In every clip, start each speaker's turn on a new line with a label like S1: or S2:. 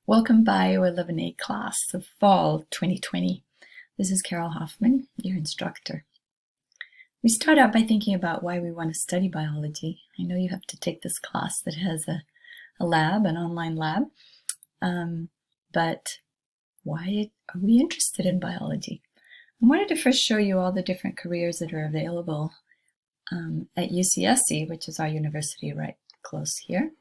S1: Welcome Bio 11A class of fall 2020. This is Carol Hoffman, your instructor. We start out by thinking about why we want to study biology. I know you have to take this class that has a lab, an online lab, but why are we interested in biology? I wanted to first show you all the different careers that are available at UCSC, which is our university right close here.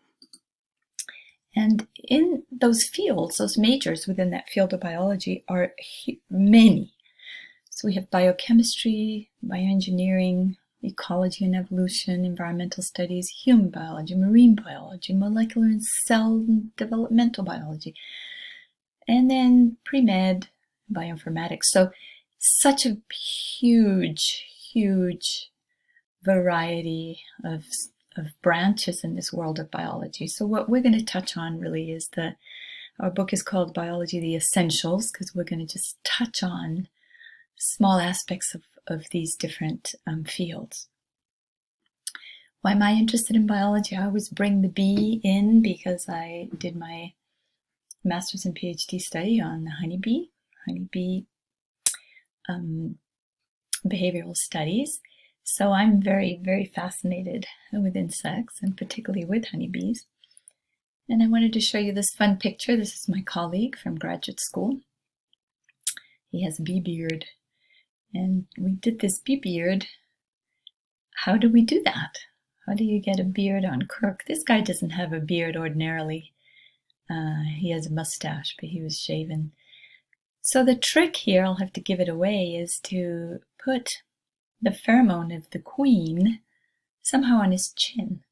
S1: And in those fields, those majors within that field of biology are many. So we have biochemistry, bioengineering, ecology and evolution, environmental studies, human biology, marine biology, molecular and cell and developmental biology, and then pre-med, bioinformatics. So such a huge variety of branches in this world of biology. So what we're going to touch on really is our book is called Biology, the Essentials, because we're going to just touch on small aspects of these different fields. Why am I interested in biology? I always bring the bee in because I did my master's and PhD study on the honeybee behavioral studies. So I'm very fascinated with insects, and particularly with honeybees. And I wanted to show you this fun picture. This is my colleague from graduate school. He has a bee beard. And we did this bee beard. How do we do that? How do you get a beard on Kirk? This guy doesn't have a beard ordinarily. He has a mustache, but he was shaven. So the trick here, I'll have to give it away, is to put the pheromone of the queen somehow on his chin.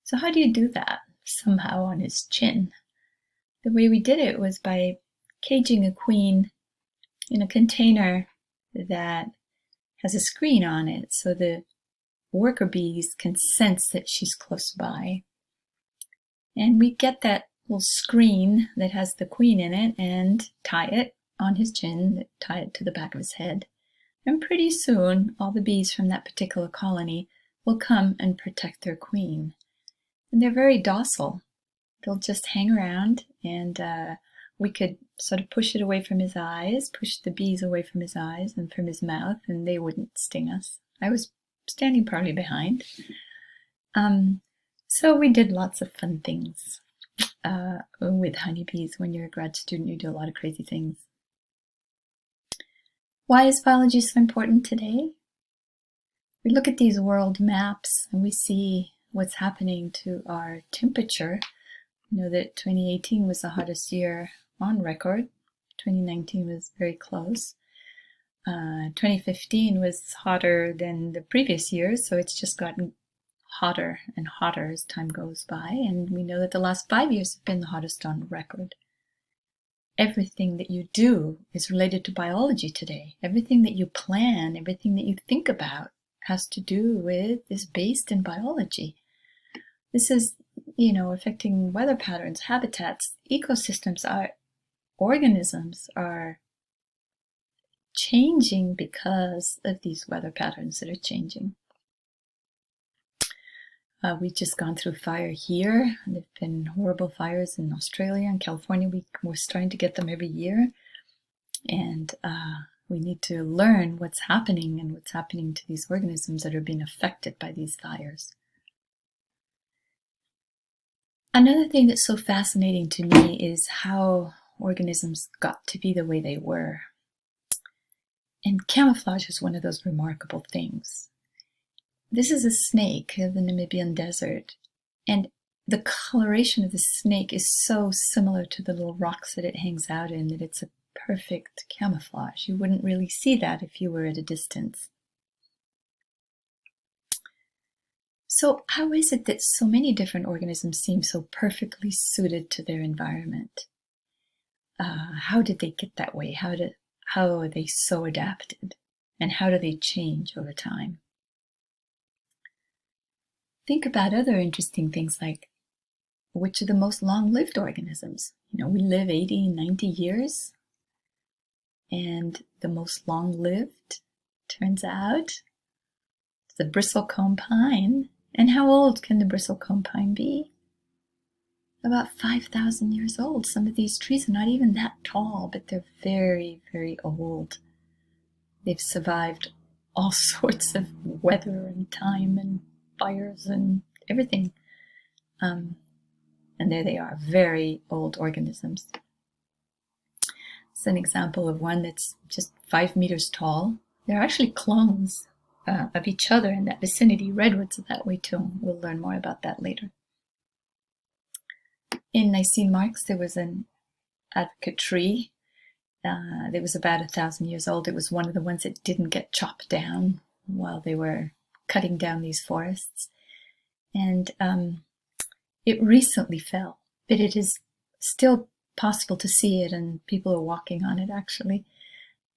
S1: So how do you do that? Somehow on his chin. The way we did it was by caging a queen in a container that has a screen on it, so the worker bees can sense that she's close by. And we get that little screen that has the queen in it and tie it on his chin, tie it to the back of his head. And pretty soon, all the bees from that particular colony will come and protect their queen. And they're very docile. They'll just hang around, and we could sort of push it away from his eyes, push the bees away from his eyes and from his mouth, and they wouldn't sting us. I was standing partly behind. So we did lots of fun things with honeybees. When you're a grad student, you do a lot of crazy things. Why is biology so important today? We look at these world maps and we see what's happening to our temperature. You know that 2018 was the hottest year on record. 2019 was very close. 2015 was hotter than the previous years, so it's just gotten hotter and hotter as time goes by. And we know that the last 5 years have been the hottest on record. Everything that you do is related to biology today. Everything that you plan, everything that you think about is based in biology. This is, affecting weather patterns, habitats, ecosystems. Our organisms are changing because of these weather patterns that are changing. We've just gone through fire here. There have been horrible fires in Australia and California. We're starting to get them every year. And we need to learn what's happening and what's happening to these organisms that are being affected by these fires. Another thing that's so fascinating to me is how organisms got to be the way they were. And camouflage is one of those remarkable things. This is a snake of the Namibian desert, and the coloration of the snake is so similar to the little rocks that it hangs out in that it's a perfect camouflage. You wouldn't really see that if you were at a distance. So how is it that so many different organisms seem so perfectly suited to their environment? How did they get that way? How are they so adapted? And how do they change over time? Think about other interesting things like which are the most long-lived organisms. We live 80, 90 years, and the most long-lived, turns out, is the bristlecone pine. And how old can the bristlecone pine be? about 5,000 years old. Some of these trees are not even that tall, but they're very, very old. They've survived all sorts of weather and time and fires and everything. And there they are, very old organisms. It's an example of one that's just 5 meters tall. They're actually clones of each other in that vicinity. Redwoods are that way too. We'll learn more about that later. In Nicene Marks, there was an advocate tree that was about 1,000 years old. It was one of the ones that didn't get chopped down while they were cutting down these forests. And it recently fell, but it is still possible to see it, and people are walking on it actually.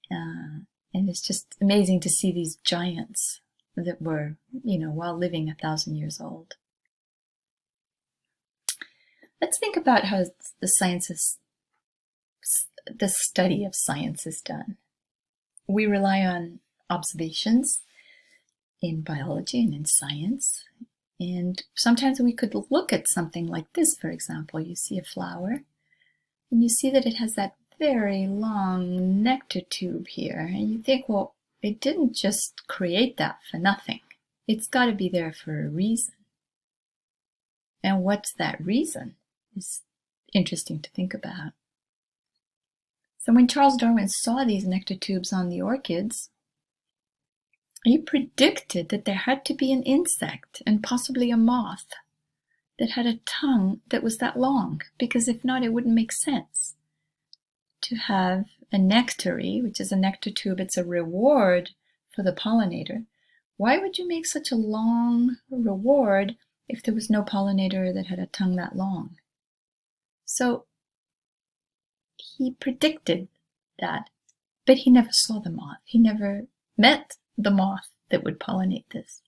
S1: And it's just amazing to see these giants that were, while living 1,000 years old. Let's think about how the study of science is done. We rely on observations in biology and in science. And sometimes we could look at something like this, for example. You see a flower, and you see that it has that very long nectar tube here. And you think, well, it didn't just create that for nothing. It's got to be there for a reason. And what's that reason is interesting to think about. So when Charles Darwin saw these nectar tubes on the orchids, he predicted that there had to be an insect, and possibly a moth, that had a tongue that was that long, because if not, it wouldn't make sense to have a nectary, which is a nectar tube. It's a reward for the pollinator. Why would you make such a long reward if there was no pollinator that had a tongue that long? So he predicted that, but he never saw the moth. He never met the moth that would pollinate this.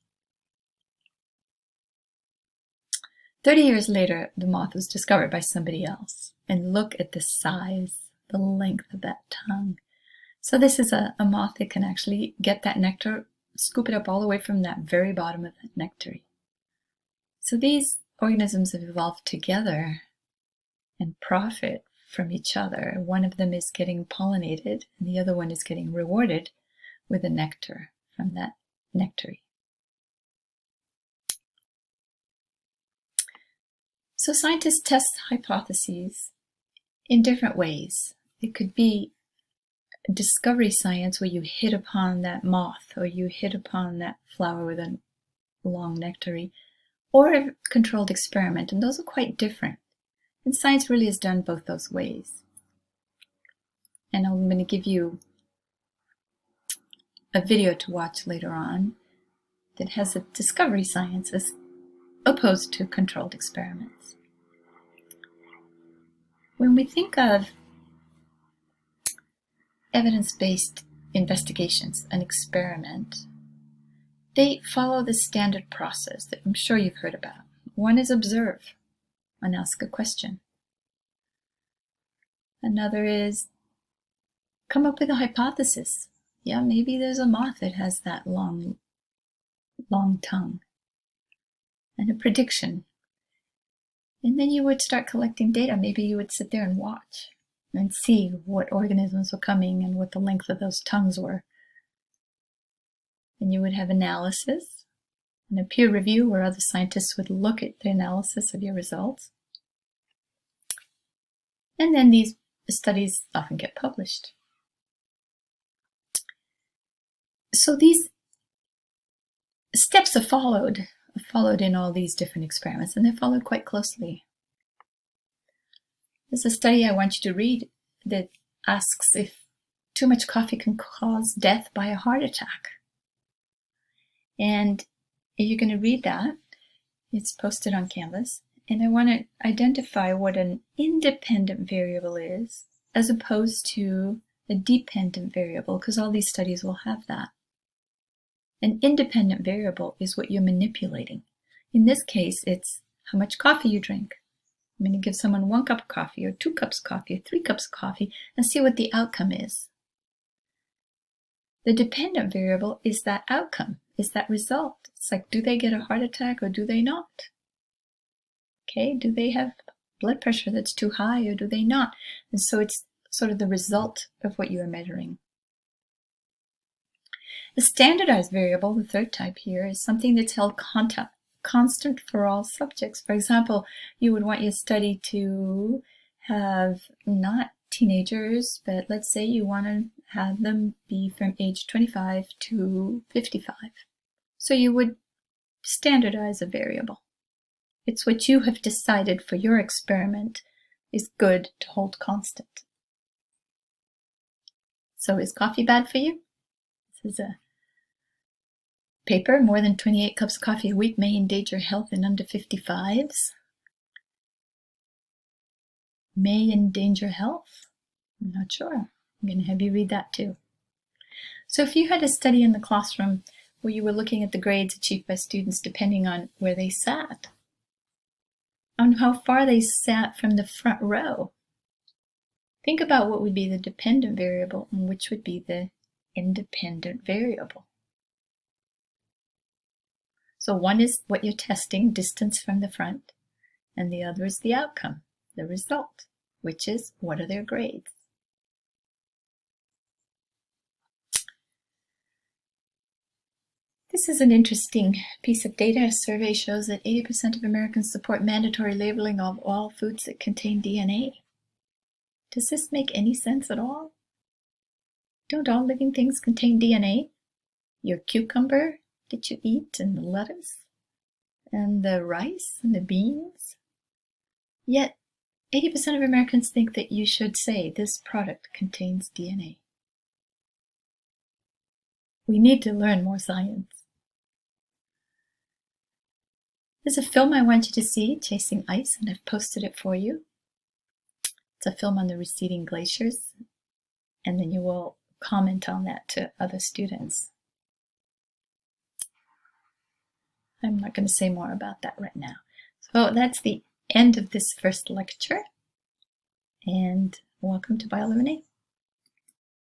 S1: 30 years later, the moth was discovered by somebody else. And look at the size, the length of that tongue. So this is a moth that can actually get that nectar, scoop it up all the way from that very bottom of that nectary. So these organisms have evolved together and profit from each other. One of them is getting pollinated, and the other one is getting rewarded with a nectar from that nectary. So scientists test hypotheses in different ways. It could be discovery science, where you hit upon that moth, or you hit upon that flower with a long nectary, or a controlled experiment, and those are quite different. And science really is done both those ways. And I'm going to give you a video to watch later on that has a discovery science as opposed to controlled experiments. When we think of evidence-based investigations, an experiment, they follow the standard process that I'm sure you've heard about. One is observe and ask a question. Another is come up with a hypothesis. Yeah, maybe there's a moth that has that long tongue. And a prediction. And then you would start collecting data. Maybe you would sit there and watch and see what organisms were coming and what the length of those tongues were. And you would have analysis and a peer review where other scientists would look at the analysis of your results. And then these studies often get published. So these steps are followed in all these different experiments, and they're followed quite closely. There's a study I want you to read that asks if too much coffee can cause death by a heart attack. And you're going to read that. It's posted on Canvas. And I want to identify what an independent variable is as opposed to a dependent variable, because all these studies will have that. An independent variable is what you're manipulating. In this case, it's how much coffee you drink. I'm going to give someone 1 cup of coffee, or 2 cups of coffee, or 3 cups of coffee, and see what the outcome is. The dependent variable is that outcome, is that result. It's like, do they get a heart attack or do they not? Okay, do they have blood pressure that's too high or do they not? And so it's sort of the result of what you are measuring. The standardized variable, the third type here, is something that's held constant for all subjects. For example, you would want your study to have not teenagers, but let's say you want to have them be from age 25 to 55. So you would standardize a variable. It's what you have decided for your experiment is good to hold constant. So is coffee bad for you? This is a paper. More than 28 cups of coffee a week may endanger health in under 55s. May endanger health? I'm not sure. I'm going to have you read that too. So if you had a study in the classroom where you were looking at the grades achieved by students depending on where they sat, on how far they sat from the front row, think about what would be the dependent variable and which would be the independent variable. So one is what you're testing, distance from the front, and the other is the outcome, the result, which is what are their grades. This is an interesting piece of data. A survey shows that 80% of Americans support mandatory labeling of all foods that contain DNA. Does this make any sense at all? Don't all living things contain DNA? Your cucumber that you eat, and the lettuce, and the rice, and the beans? Yet, 80% of Americans think that you should say this product contains DNA. We need to learn more science. There's a film I want you to see, Chasing Ice, and I've posted it for you. It's a film on the receding glaciers, and then you will comment on that to other students. I'm not going to say more about that right now. So that's the end of this first lecture, and welcome to BioLemonade.